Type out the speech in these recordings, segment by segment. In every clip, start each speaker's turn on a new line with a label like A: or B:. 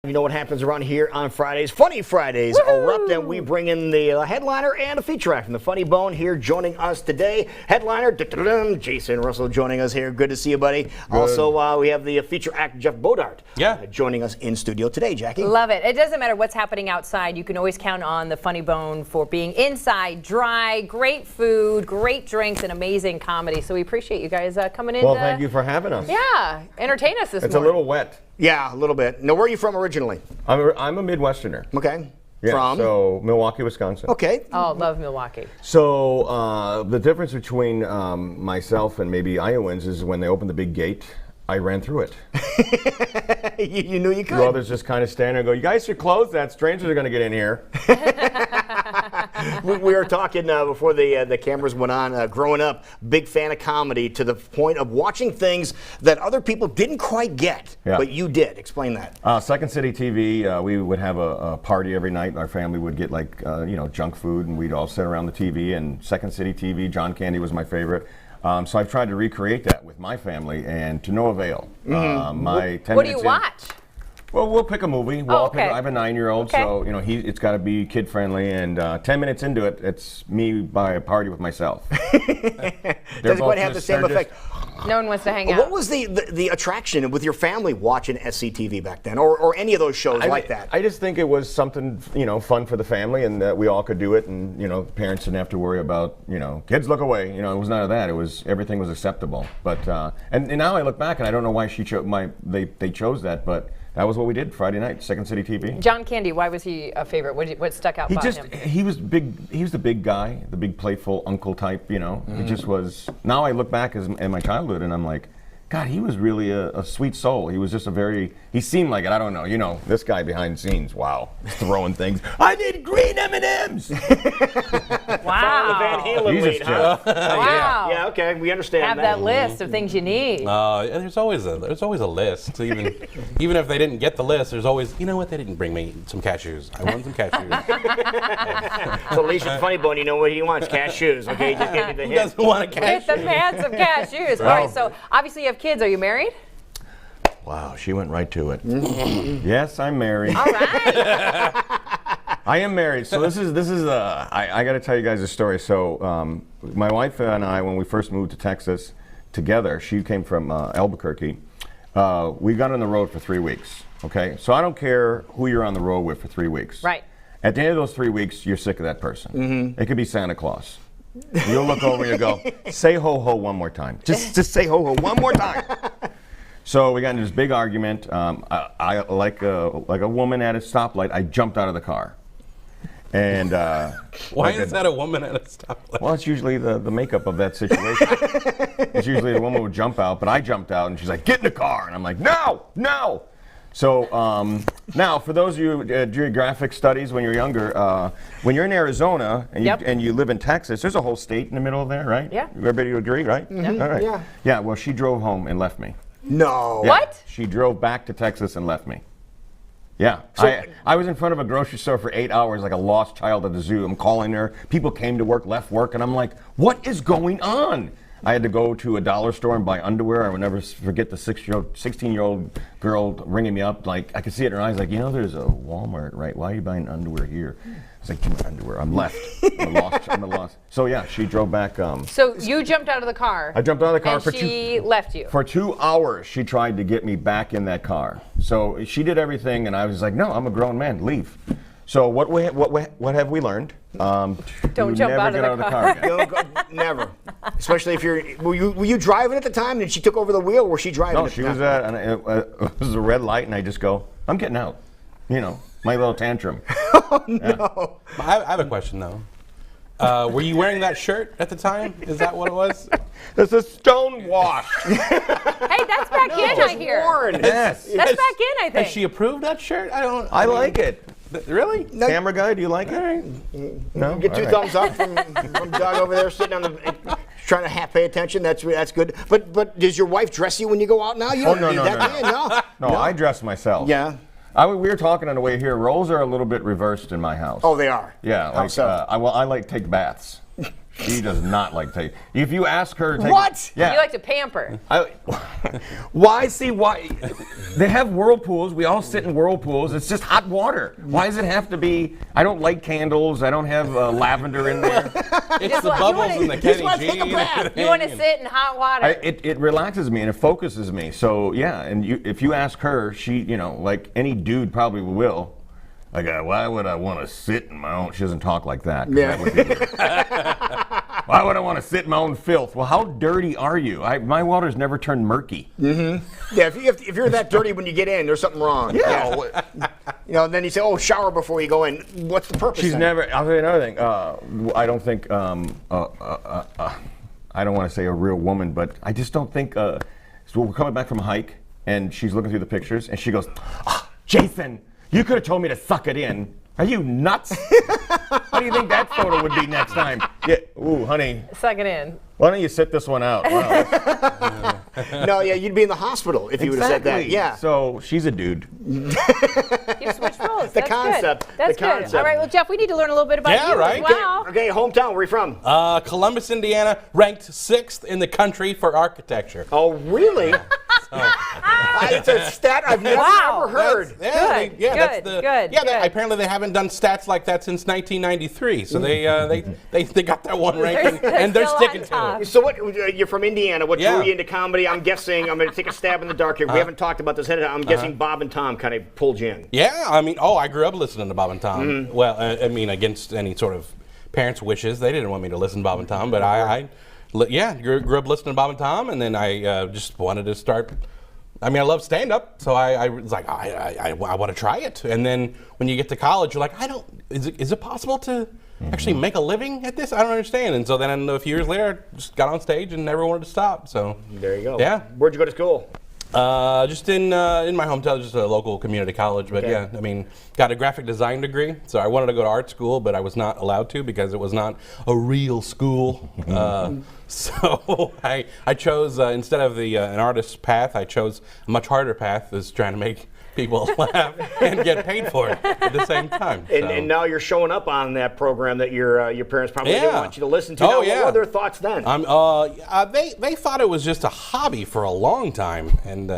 A: You know what happens around here on Fridays? Funny Fridays erupt, and we bring in the headliner and a feature act from the Funny Bone here joining us today. Headliner, Jason Russell joining us here. Good to see you, buddy. Good. Also, we have the feature act, Jeff Bodart, joining us in studio today, Jackie.
B: Love it. It doesn't matter what's happening outside. You can always count on the Funny Bone for being inside, dry, great food, great drinks, and amazing comedy. So we appreciate you guys coming in.
C: Well, thank you for having us.
B: Yeah, entertain us this morning.
C: It's a little wet.
A: Yeah, a little bit. Now, where are you from originally?
C: I'm a Midwesterner.
A: Okay.
C: Yeah,
A: from?
C: So Milwaukee, Wisconsin.
A: Okay.
B: Oh, love Milwaukee.
C: So the difference between myself and maybe Iowans is when they opened the big gate, I ran through it.
A: you knew you could.
C: The others just kind of stand there and go, "You guys should close that. Strangers are going to get in here."
A: we were talking before the cameras went on. Growing up, big fan of comedy to the point of watching things that other people didn't quite get, but you did. Explain that.
C: Second City TV, we would have a party every night. Our family would get like junk food, and we'd all sit around the TV. And Second City TV, John Candy was my favorite. So I've tried to recreate that with my family, and to no avail.
B: What do you watch?
C: Well, we'll pick a movie. I have a 9-year-old, so it's got to be kid friendly. And 10 minutes into it, it's me by a party with myself.
A: Doesn't quite have the same effect.
B: No one wants to hang out.
A: What was the attraction with your family watching SCTV back then, or any of those shows like that?
C: I just think it was something fun for the family, and that we all could do it, and parents didn't have to worry about kids look away. It was none of that. It was everything was acceptable. But and now I look back and I don't know why they chose that, but. That was what we did Friday night, Second City TV.
B: John Candy, why was he a favorite? What stuck out about him?
C: He was big. He was the big guy, the big playful uncle type. He just was. Now I look back in my childhood and I'm like, God, he was really a sweet soul. He was just he seemed like it. I don't know. This guy behind the scenes, wow, throwing things. I need green M&Ms.
B: Wow.
A: Van Halen lead, huh?
B: Wow.
A: Yeah, okay, we understand
B: Have that list of things you need.
D: There's always a list. Even if they didn't get the list, there's always, they didn't bring me some cashews. I want some cashews.
A: So Alicia, the Funny Bone, you know what he wants? Cashews. Okay, just give me the hint.
D: Who doesn't want a cashew?
B: Get the pants of cashews. All right, so obviously you have kids. Are you married?
C: Wow, she went right to it. Yes, I'm married.
B: All right.
C: I am married. So this is I got to tell you guys a story. So my wife and I, when we first moved to Texas together, she came from Albuquerque. We got on the road for 3 weeks. Okay, so I don't care who you're on the road with for 3 weeks.
B: Right.
C: At the end of those 3 weeks, you're sick of that person. It could be Santa Claus. You'll look over and you'll go, say ho ho one more time. Just say ho ho one more time. So we got into this big argument. I like a woman at a stoplight, I jumped out of the car. And
D: why is that a woman at a stoplight?
C: Well, it's usually the makeup of that situation. It's usually the woman would jump out, but I jumped out, and she's like, "Get in the car," and I'm like, "No." So now, for those of you geographic studies when you're younger, when you're in Arizona and you live in Texas, there's a whole state in the middle of there, right?
B: Yeah.
C: Everybody agree, right?
B: Mm-hmm.
C: All right.
A: Yeah.
C: Yeah. Well, she drove home and left me.
A: No.
C: Yeah.
B: What?
C: She drove back to Texas and left me. Yeah.
A: So,
C: I was in front of a grocery store for 8 hours like a lost child at the zoo. I'm calling her. People came to work, left work, and I'm like, what is going on? I had to go to a dollar store and buy underwear. I would never forget the 16-year-old girl ringing me up. Like, I could see it in her eyes, like, there's a Walmart, right? Why are you buying underwear here? I was like, give me my underwear. I'm left. I'm lost. So, yeah, she drove back.
B: So you jumped out of the car.
C: I jumped out of the car
B: and
C: for
B: she left you.
C: For 2 hours, she tried to get me back in that car. So she did everything, and I was like, no, I'm a grown man. Leave. So what have we learned?
B: Don't jump out of the car.
C: Again.
A: Never. Especially if were you driving at the time and she took over the wheel, or was she driving?
C: No, she was and it was a red light, and I just go, I'm getting out. My little tantrum.
A: Oh, no.
D: I have a question, though. Were you wearing that shirt at the time? Is that what it was?
C: It's a stonewashed.
B: Hey, that's back in, I hear.
C: Yes.
B: That's back in, I think.
D: Has she approved that shirt?
C: I like it.
D: Really?
C: Camera guy, do you like it? No?
A: Get two thumbs up from Doug over there sitting on the trying to pay attention. That's good. But does your wife dress you when you go out now? You don't need that.
C: No, I dress myself.
A: Yeah.
C: We were talking on the way here. Roles are a little bit reversed in my house.
A: Oh, they are.
C: Yeah.
A: How so?
C: I like take baths. She does not like to take. If you ask her to take.
A: What?
C: Yeah.
B: You like to pamper.
C: Why? See, why? They have whirlpools. We all sit in whirlpools. It's just hot water. Why does it have to be? I don't light candles. I don't have lavender in there.
D: It's the bubbles and the Kenny
A: wanna take a
D: G.
A: bath.
B: You want to sit in hot water.
C: It relaxes me and it focuses me. So yeah, and if you ask her, she, like any dude probably will. Like, why would I want to sit in my own? She doesn't talk like that.
A: Yeah.
C: That would be, why would I want to sit in my own filth? Well, how dirty are you? My water's never turned murky.
A: Yeah, if you're that dirty when you get in, there's something wrong.
C: Yeah.
A: And then you say, oh, shower before you go in. What's the purpose?
C: She's
A: then?
C: never. I'll tell you another thing. I don't think. I don't want to say a real woman, but I just don't think. So we're coming back from a hike, and she's looking through the pictures, and she goes, Jason, you could have told me to suck it in. Are you nuts? How do you think that photo would be next time? Yeah. Ooh, honey,
B: Suck it in.
C: why don't you sit this one out? Wow.
A: No, yeah, you'd be in the hospital if you would have said that.
C: Exactly.
A: Yeah.
C: So she's a dude.
B: You switched roles.
A: The
B: That's
A: concept,
B: Good. That's
A: the
B: good.
A: concept.
B: All right, well, Jeff, we need to learn a little bit about
D: Yeah,
B: you
D: right.
B: as well.
A: Okay, hometown, where are you from?
D: Columbus, Indiana, ranked 6th in the country for architecture.
A: Oh, really? It's a stat I've never
B: Wow.
A: ever heard.
B: Good,
D: That's
B: good, good,
D: Yeah,
B: good.
D: apparently they haven't done stats like that since 1993. So they got that one ranking,
B: They're
D: and they're
B: still
D: sticking
B: on
D: to
B: top.
D: it.
A: So what? You're from Indiana. What
D: Yeah.
A: drew you into comedy? I'm guessing. I'm going to take a stab in the dark here. We haven't talked about this. I'm guessing Bob and Tom kind of pulled you in.
D: Yeah, I grew up listening to Bob and Tom. Well, I mean, against any sort of parents' wishes, they didn't want me to listen to Bob and Tom, but I grew up listening to Bob and Tom, and then I just wanted to start. I mean, I love stand-up, so I was like, I want to try it. And then when you get to college, you're like, is it possible to actually make a living at this? I don't understand. And so then a few years later, I just got on stage and never wanted to stop. So
A: There you go.
D: Yeah.
A: Where'd you go to school?
D: Just in my hometown, just a local community college. But
A: Okay.
D: yeah, I mean, got a graphic design degree. So I wanted to go to art school, but I was not allowed to because it was not a real school. So I chose, instead of an artist's path, I chose a much harder path, is trying to make people laugh and get paid for it at the same time.
A: And now you're showing up on that program that your parents probably didn't
D: Yeah.
A: want you to listen to.
D: Oh,
A: Now,
D: yeah.
A: What were their thoughts then?
D: They thought it was just a hobby for a long time, and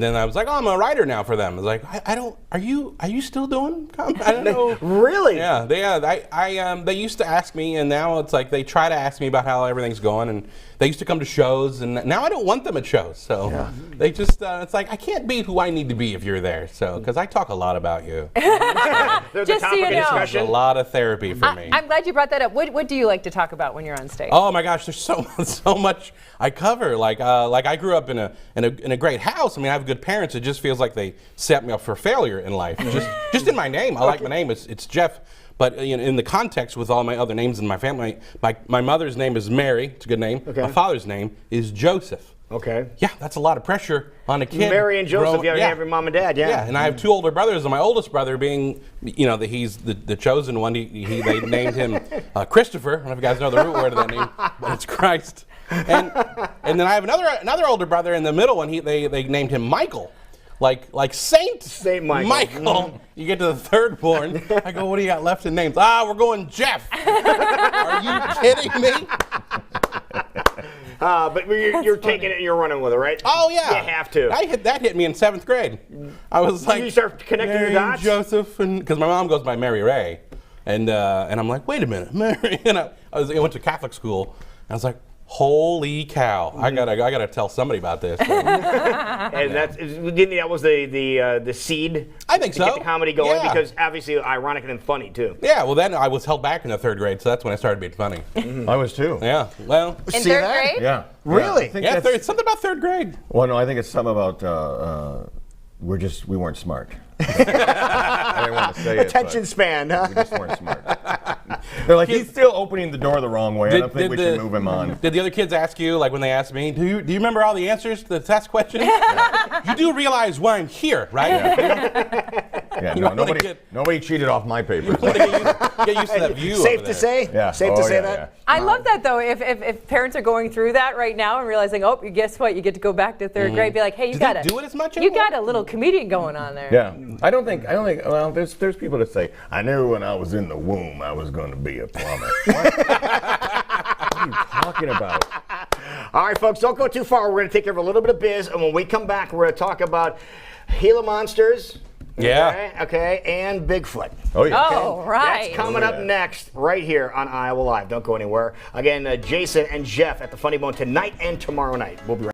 D: then I was like, oh, I'm a writer now for them. I was like, I don't. Are you still doing comedy? I don't know.
A: Really?
D: Yeah. They used to ask me, and now it's like they try to ask me about how everything's going, and they used to come to shows, and now I don't want them at shows. So they just it's like I can't be who I need to be if you're there. So because I talk a lot about you.
A: They're the
B: Just so
A: topic
B: you
A: of
B: know.
D: It's a
A: discussion.
D: lot of therapy for me.
B: I'm glad you brought that up. What do you like to talk about when you're on stage?
D: Oh my gosh, there's so much I cover. Like I grew up in a great house. I mean, I have good parents. It just feels like they set me up for failure in life. Just in my name. I like my name. It's Jeff. But in the context with all my other names in my family, my mother's name is Mary. It's a good name.
A: Okay.
D: My father's name is Joseph.
A: Okay.
D: Yeah, that's a lot of pressure on a kid.
A: Mary and Joseph,
D: growing-
A: you have your mom and dad, yeah.
D: Yeah, and I have two older brothers, and my oldest brother being, he's the chosen one. They named him Christopher. I don't know if you guys know the root word of that name, but it's Christ. And then I have another older brother in the middle one. They named him Michael, like Saint
A: Michael.
D: Michael. You get to the third born. I go, what do you got left in names? We're going Jeff. Are you kidding me?
A: But you're taking it and you're running with it, right?
D: Oh yeah,
A: You have to.
D: That hit me in 7th grade. I was like,
A: You start connecting the
D: Mary
A: dots?
D: Joseph, and because my mom goes by Mary Ray, and I'm like, wait a minute, Mary. And I went to Catholic school, and I was like, holy cow, I gotta tell somebody about this. So,
A: And that was the seed.
D: I think
A: to
D: so.
A: get the comedy going,
D: Yeah.
A: because obviously ironic and funny too.
D: yeah, well then I was held back in the 3rd grade, so that's when I started being funny.
C: I was too.
D: Yeah, well,
B: in
A: See
B: 3rd
A: that?
B: grade?
C: Yeah.
A: Really?
C: I think
D: yeah,
C: that's-
D: something about 3rd grade.
C: Well, no, I think it's something about we weren't smart. I didn't want to say
A: Attention
C: it,
A: span.
C: but we just weren't smart. They're like, he's still opening the door the wrong way. I don't think we should move him on.
D: Did the other kids ask you, like when they asked me, do you remember all the answers to the test question? You do realize why I'm here, right?
C: Yeah,
D: You
C: no,
D: don't really
C: nobody Nobody cheated off my papers.
D: Get used to that view.
A: Safe
D: over
A: to
D: there.
A: say?
C: Yeah.
A: Safe to
C: Oh,
A: say
C: yeah,
A: that?
C: yeah.
B: I love that though. If parents are going through that right now and realizing, oh, guess what? You get to go back to third grade. Be like, hey, you
D: Do
B: got
D: they do it as much
B: You
D: anymore?
B: got a little comedian going on there.
C: Yeah, I don't think. Well, there's people that say, I knew when I was in the womb I was going to be a plumber. What? What are you talking about?
A: All right, folks, don't go too far. We're going to take care of a little bit of biz, and when we come back, we're going to talk about Gila monsters.
D: Yeah.
A: Okay, and Bigfoot.
C: Oh yeah.
B: Oh, right.
A: That's coming up next, right here on Iowa Live. Don't go anywhere. Again, Jason and Jeff at the Funny Bone tonight and tomorrow night. We'll be right back.